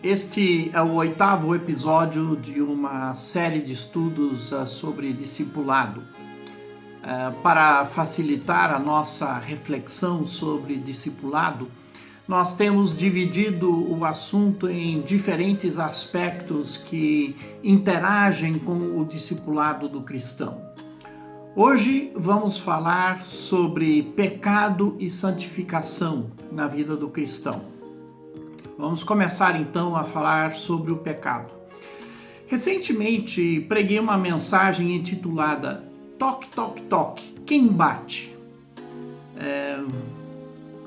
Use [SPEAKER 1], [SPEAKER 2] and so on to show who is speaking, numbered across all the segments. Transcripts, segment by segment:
[SPEAKER 1] Este é o 8º episódio de uma série de estudos sobre discipulado. Para facilitar a nossa reflexão sobre discipulado, nós temos dividido o assunto em diferentes aspectos que interagem com o discipulado do cristão. Hoje vamos falar sobre pecado e santificação na vida do cristão. Vamos começar então a falar sobre o pecado. Recentemente preguei uma mensagem intitulada Toque, Toque, Toque, quem bate?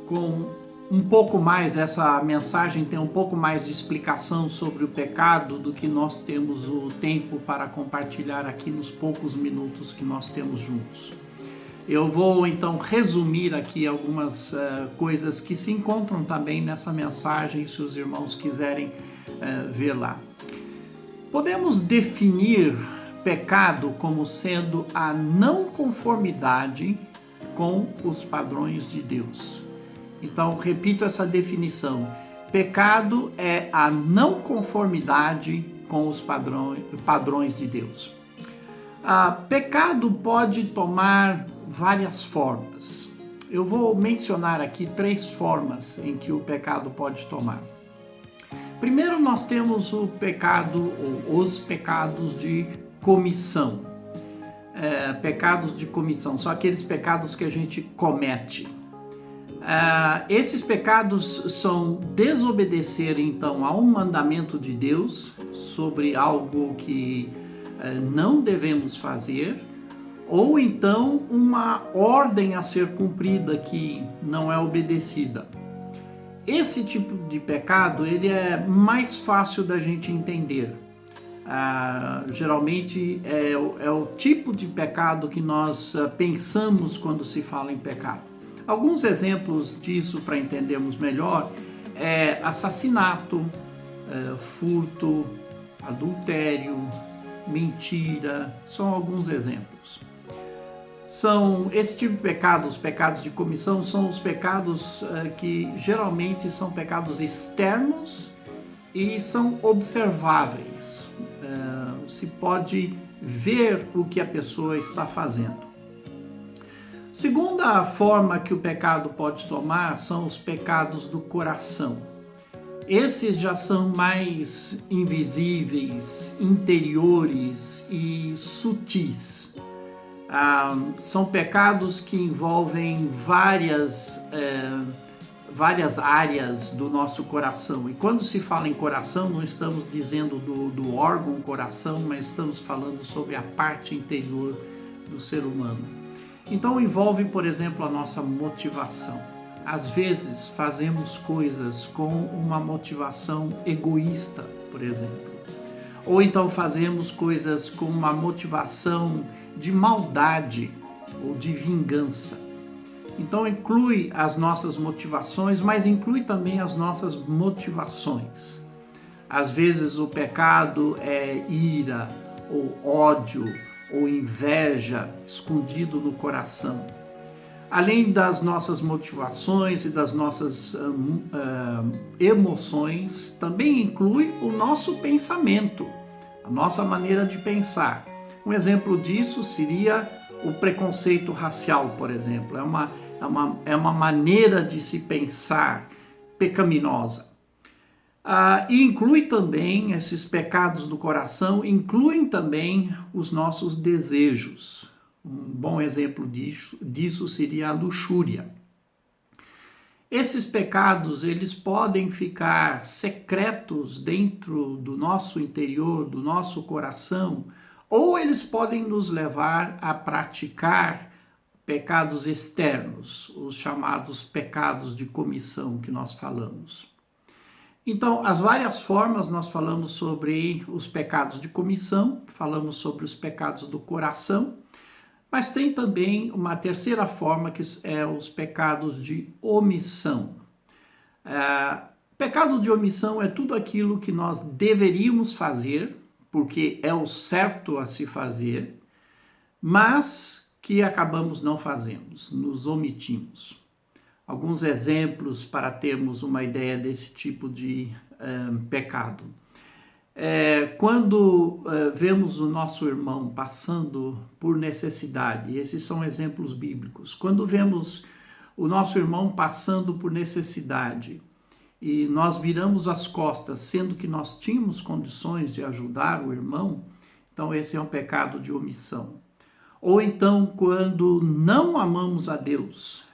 [SPEAKER 1] Com um pouco mais, essa mensagem tem um pouco mais de explicação sobre o pecado do que nós temos o tempo para compartilhar aqui nos poucos minutos que nós temos juntos. Eu vou então resumir aqui algumas coisas que se encontram também nessa mensagem, se os irmãos quiserem ver lá. Podemos definir pecado como sendo a não conformidade com os padrões de Deus. Então, repito essa definição. Pecado é a não conformidade com os padrões de Deus. Pecado pode tomar várias formas. Eu vou mencionar aqui 3 formas em que o pecado pode tomar. Primeiro, nós temos o pecado ou os pecados de comissão. Pecados de comissão são aqueles pecados que a gente comete. Esses pecados são desobedecer então a um mandamento de Deus sobre algo que não devemos fazer, ou então uma ordem a ser cumprida que não é obedecida. Esse tipo de pecado ele é mais fácil da gente entender. Geralmente é o tipo de pecado que nós pensamos quando se fala em pecado. Alguns exemplos disso para entendermos melhor é assassinato, furto, adultério, mentira, são alguns exemplos. Esse tipo de pecados, os pecados de comissão, são os pecados que geralmente são pecados externos e são observáveis. Se pode ver o que a pessoa está fazendo. Segunda forma que o pecado pode tomar são os pecados do coração. Esses já são mais invisíveis, interiores e sutis. São pecados que envolvem várias áreas do nosso coração. E quando se fala em coração, não estamos dizendo do órgão coração, mas estamos falando sobre a parte interior do ser humano. Então envolve, por exemplo, a nossa motivação. Às vezes fazemos coisas com uma motivação egoísta, por exemplo. Ou então fazemos coisas com uma motivação de maldade ou de vingança. Então inclui as nossas motivações, mas inclui também as nossas motivações. Às vezes o pecado é ira ou ódio ou inveja escondido no coração. Além das nossas motivações e das nossas emoções, também inclui o nosso pensamento, a nossa maneira de pensar. Um exemplo disso seria o preconceito racial, por exemplo. É uma maneira de se pensar pecaminosa. E inclui também, esses pecados do coração, incluem também os nossos desejos. Um bom exemplo disso seria a luxúria. Esses pecados, eles podem ficar secretos dentro do nosso interior, do nosso coração, ou eles podem nos levar a praticar pecados externos, os chamados pecados de comissão que nós falamos. Então, as várias formas, nós falamos sobre os pecados de comissão, falamos sobre os pecados do coração, mas tem também uma terceira forma que é os pecados de omissão. Pecado de omissão é tudo aquilo que nós deveríamos fazer, porque é o certo a se fazer, mas que acabamos não fazendo, nos omitimos. Alguns exemplos para termos uma ideia desse tipo de pecado. Quando vemos o nosso irmão passando por necessidade, esses são exemplos bíblicos, quando vemos o nosso irmão passando por necessidade e nós viramos as costas, sendo que nós tínhamos condições de ajudar o irmão, então esse é um pecado de omissão. Ou então quando não amamos a Deus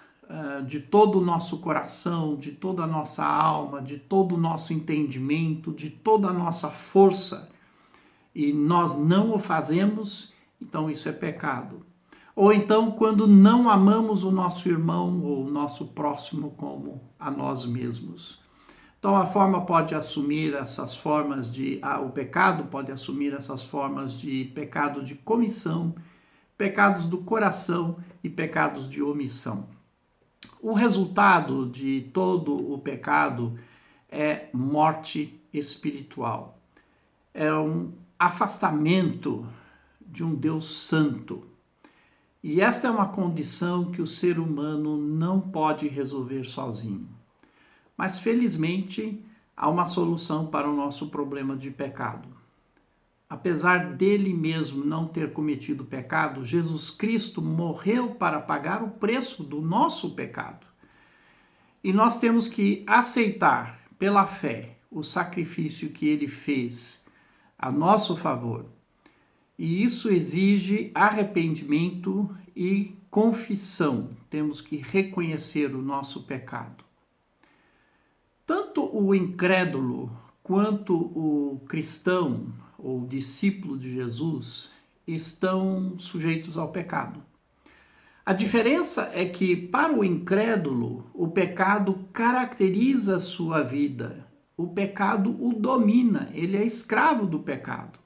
[SPEAKER 1] de todo o nosso coração, de toda a nossa alma, de todo o nosso entendimento, de toda a nossa força, e nós não o fazemos, então isso é pecado. Ou então quando não amamos o nosso irmão ou o nosso próximo como a nós mesmos. Então a forma pode assumir essas formas o pecado pode assumir essas formas de pecado de comissão, pecados do coração e pecados de omissão. O resultado de todo o pecado é morte espiritual. É um afastamento de um Deus santo. E esta é uma condição que o ser humano não pode resolver sozinho. Mas, felizmente, há uma solução para o nosso problema de pecado. Apesar dele mesmo não ter cometido pecado, Jesus Cristo morreu para pagar o preço do nosso pecado. E nós temos que aceitar, pela fé, o sacrifício que ele fez a nosso favor. E isso exige arrependimento e confissão. Temos que reconhecer o nosso pecado. Tanto o incrédulo quanto o cristão ou discípulo de Jesus estão sujeitos ao pecado. A diferença é que, para o incrédulo, o pecado caracteriza a sua vida. O pecado o domina, ele é escravo do pecado.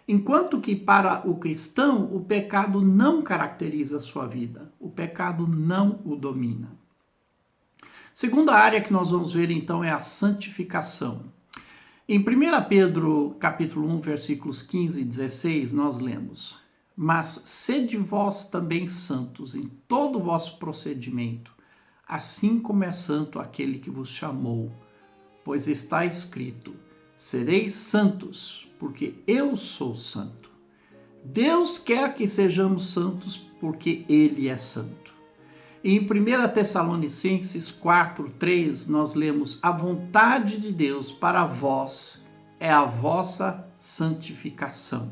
[SPEAKER 1] Enquanto que, para o cristão, o pecado não caracteriza a sua vida. O pecado não o domina. Segunda área que nós vamos ver, então, é a santificação. Em 1 Pedro, capítulo 1, versículos 15 e 16, nós lemos: Mas sede vós também santos em todo o vosso procedimento, assim como é santo aquele que vos chamou. Pois está escrito: sereis santos, porque eu sou santo. Deus quer que sejamos santos, porque Ele é santo. Em 1 Tessalonicenses 4:3, nós lemos: a vontade de Deus para vós é a vossa santificação.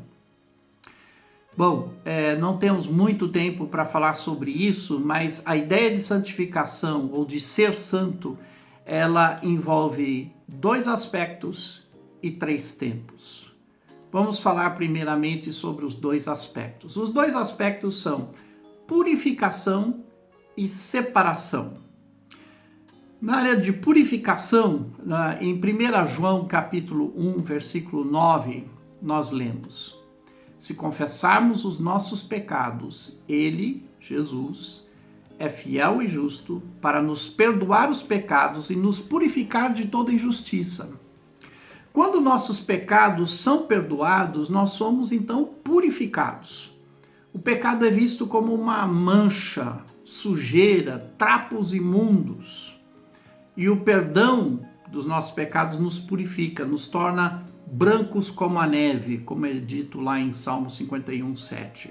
[SPEAKER 1] Bom, não temos muito tempo para falar sobre isso, mas a ideia de santificação ou de ser santo, ela envolve 2 aspectos e 3 tempos. Vamos falar primeiramente sobre os 2 aspectos. Os 2 aspectos são purificação e separação. Na área de purificação, em 1 João capítulo 1, versículo 9, nós lemos: se confessarmos os nossos pecados, Ele, Jesus, é fiel e justo para nos perdoar os pecados e nos purificar de toda injustiça. Quando nossos pecados são perdoados, nós somos então purificados. O pecado é visto como uma mancha, sujeira, trapos imundos. E o perdão dos nossos pecados nos purifica, nos torna brancos como a neve, como é dito lá em Salmo 51:7.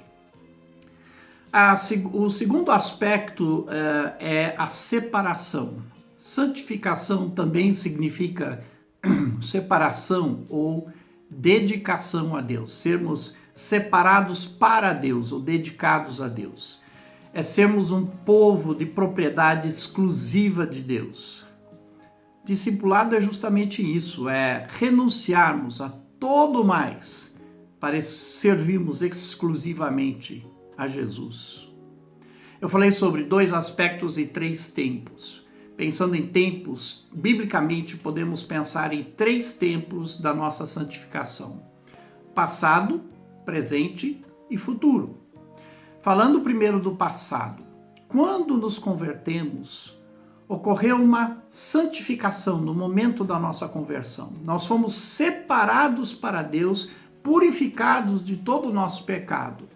[SPEAKER 1] O segundo aspecto é a separação. Santificação também significa separação ou dedicação a Deus, sermos separados para Deus ou dedicados a Deus. É sermos um povo de propriedade exclusiva de Deus. Discipulado é justamente isso, é renunciarmos a todo mais para servirmos exclusivamente a Jesus. Eu falei sobre 2 aspectos e 3 tempos. Pensando em tempos, biblicamente podemos pensar em 3 tempos da nossa santificação: passado, presente e futuro. Falando primeiro do passado, quando nos convertemos, ocorreu uma santificação no momento da nossa conversão. Nós fomos separados para Deus, purificados de todo o nosso pecado.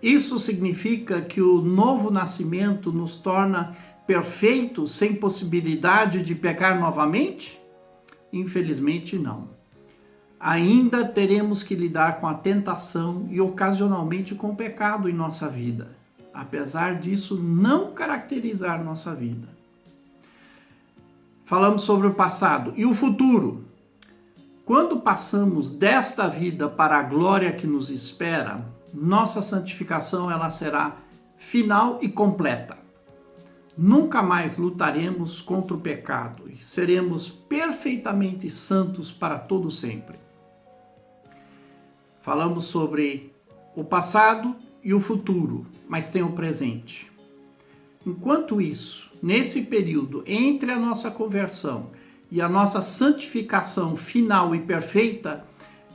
[SPEAKER 1] Isso significa que o novo nascimento nos torna perfeitos, sem possibilidade de pecar novamente? Infelizmente, não. Ainda teremos que lidar com a tentação e ocasionalmente com o pecado em nossa vida, apesar disso não caracterizar nossa vida. Falamos sobre o passado e o futuro. Quando passamos desta vida para a glória que nos espera, nossa santificação ela será final e completa. Nunca mais lutaremos contra o pecado e seremos perfeitamente santos para todo sempre. Falamos sobre o passado e o futuro, mas tem o presente. Enquanto isso, nesse período entre a nossa conversão e a nossa santificação final e perfeita,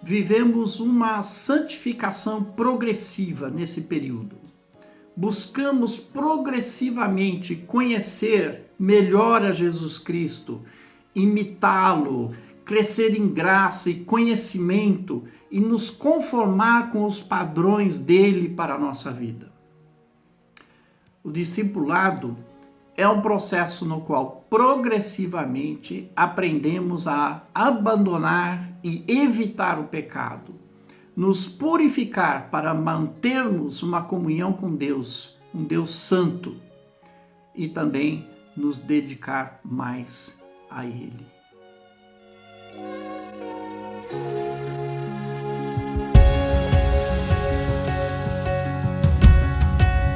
[SPEAKER 1] vivemos uma santificação progressiva nesse período. Buscamos progressivamente conhecer melhor a Jesus Cristo, imitá-lo, crescer em graça e conhecimento e nos conformar com os padrões dele para a nossa vida. O discipulado é um processo no qual progressivamente aprendemos a abandonar e evitar o pecado, nos purificar para mantermos uma comunhão com Deus, um Deus santo, e também nos dedicar mais a Ele.